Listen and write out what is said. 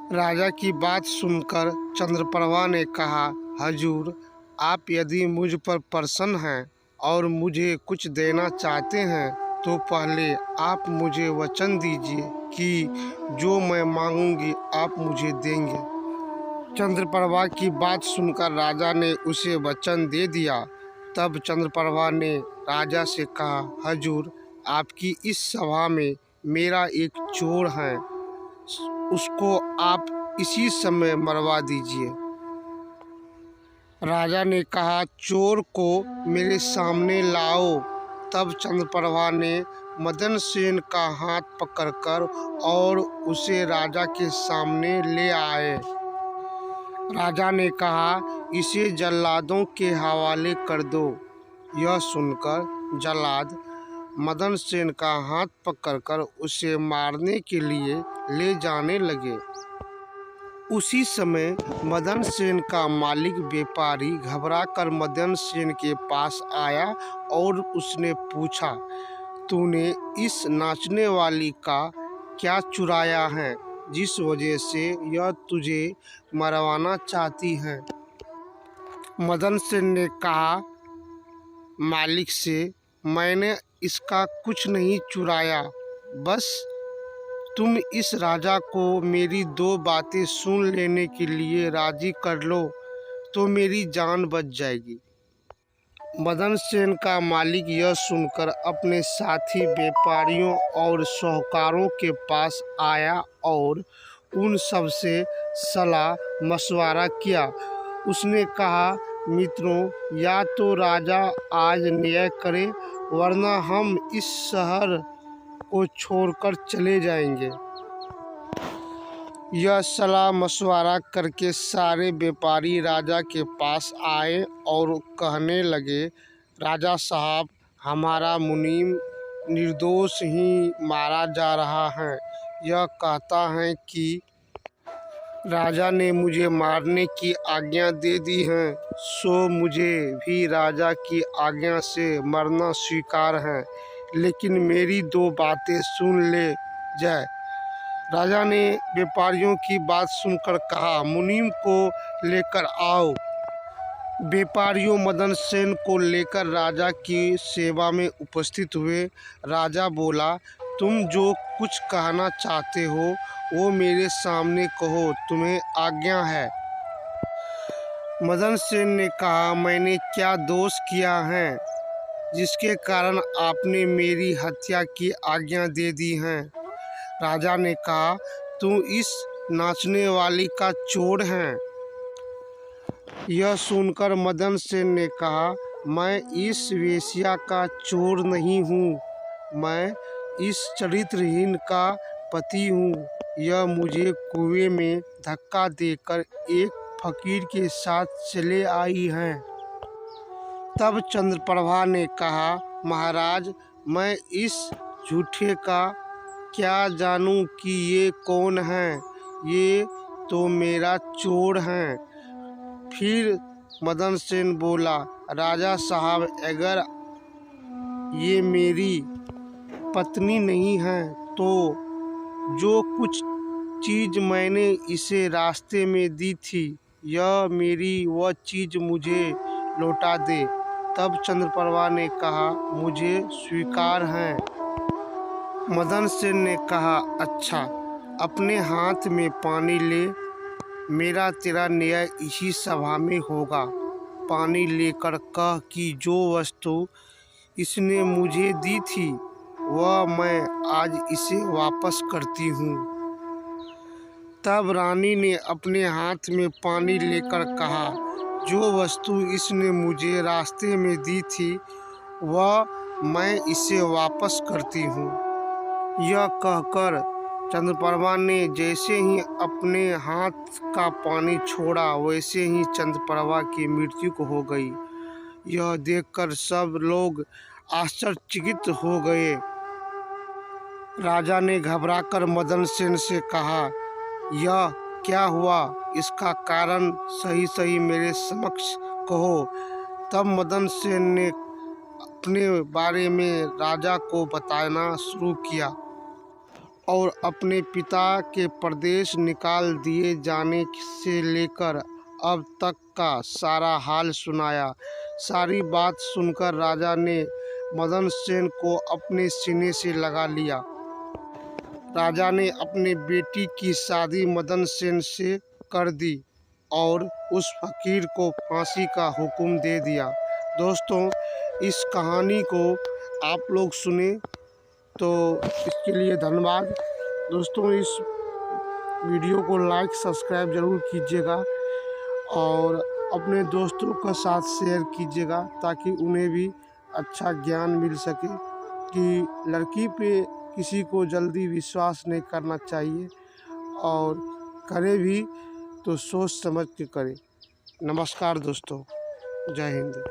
राजा की बात सुनकर चंद्रप्रभा ने कहा, हजूर, आप यदि मुझ पर प्रसन्न हैं और मुझे कुछ देना चाहते हैं तो पहले आप मुझे वचन दीजिए कि जो मैं मांगूंगी आप मुझे देंगे। चंद्रप्रभा की बात सुनकर राजा ने उसे वचन दे दिया। तब चंद्रप्रभा ने राजा से कहा, हजूर, आपकी इस सभा में मेरा एक चोर है, उसको आप इसी समय मरवा दीजिए। राजा ने कहा, चोर को मेरे सामने लाओ। तब चंद्रप्रभा ने मदन सेन का हाथ पकड़कर और उसे राजा के सामने ले आए। राजा ने कहा, इसे जल्लादों के हवाले कर दो। यह सुनकर जल्लाद मदन सेन का हाथ पकड़कर उसे मारने के लिए ले जाने लगे। उसी समय मदन सेन का मालिक व्यापारी घबराकर मदन सेन के पास आया और उसने पूछा, तूने इस नाचने वाली का क्या चुराया है जिस वजह से यह तुझे मरवाना चाहती है? मदन सेन ने कहा मालिक से, मैंने इसका कुछ नहीं चुराया, बस तुम इस राजा को मेरी दो बातें सुन लेने के लिए राजी कर लो तो मेरी जान बच जाएगी। मदन सेन का मालिक यह सुनकर अपने साथी व्यापारियों और साहूकारों के पास आया और उन सब से सलाह मशवरा किया। उसने कहा, मित्रों, या तो राजा आज न्याय करे वरना हम इस शहर को छोड़कर चले जाएंगे। यह सलाह मशवरा करके सारे व्यापारी राजा के पास आए और कहने लगे, राजा साहब, हमारा मुनीम निर्दोष ही मारा जा रहा है। यह कहता है कि राजा ने मुझे मारने की आज्ञा दे दी है, सो मुझे भी राजा की आज्ञा से मरना स्वीकार है, लेकिन मेरी दो बातें सुन ले जाए। राजा ने व्यापारियों की बात सुनकर कहा, मुनीम को लेकर आओ। व्यापारियों मदन सेन को लेकर राजा की सेवा में उपस्थित हुए। राजा बोला, तुम जो कुछ कहना चाहते हो वो मेरे सामने कहो, तुम्हें आज्ञा है। मदन सेन ने कहा, मैंने क्या दोष किया है जिसके कारण आपने मेरी हत्या की आज्ञा दे दी है? राजा ने कहा, तू इस नाचने वाली का चोर है। यह सुनकर मदन सेन ने कहा, मैं इस वेश्या का चोर नहीं हूँ, मैं इस चरित्रहीन का पति हूँ। यह मुझे कुएं में धक्का देकर एक फकीर के साथ चले आई है। तब चंद्रप्रभा ने कहा, महाराज, मैं इस झूठे का क्या जानूं कि ये कौन है? ये तो मेरा चोर है। फिर मदन सेन बोला, राजा साहब, अगर ये मेरी पत्नी नहीं है तो जो कुछ चीज़ मैंने इसे रास्ते में दी थी, यह मेरी वह चीज़ मुझे लौटा दे। तब चंद्रप्रभा ने कहा, मुझे स्वीकार है। मदन सेन ने कहा, अच्छा, अपने हाथ में पानी ले, मेरा तेरा न्याय इसी सभा में होगा। पानी लेकर कह कि जो वस्तु इसने मुझे दी थी वह मैं आज इसे वापस करती हूँ। तब रानी ने अपने हाथ में पानी लेकर कहा, जो वस्तु इसने मुझे रास्ते में दी थी वह मैं इसे वापस करती हूँ। यह कहकर चंद्रप्रभा ने जैसे ही अपने हाथ का पानी छोड़ा वैसे ही चंद्रप्रभा की मृत्यु हो गई। यह देखकर सब लोग आश्चर्यचकित हो गए। राजा ने घबराकर मदन सेन से कहा, यह क्या हुआ? इसका कारण सही सही मेरे समक्ष कहो। तब मदन सेन ने अपने बारे में राजा को बताना शुरू किया। और अपने पिता के परदेश निकाल दिए जाने से लेकर अब तक का सारा हाल सुनाया। सारी बात सुनकर राजा ने मदन सेन को अपने सीने से लगा लिया। राजा ने अपने बेटी की शादी मदन सेन से कर दी और उस फकीर को फांसी का हुक्म दे दिया। दोस्तों, इस कहानी को आप लोग सुने तो इसके लिए धन्यवाद। दोस्तों, इस वीडियो को लाइक सब्सक्राइब ज़रूर कीजिएगा और अपने दोस्तों के साथ शेयर कीजिएगा ताकि उन्हें भी अच्छा ज्ञान मिल सके कि लड़की पे किसी को जल्दी विश्वास नहीं करना चाहिए और करे भी तो सोच समझ के करे। नमस्कार दोस्तों, जय हिंद।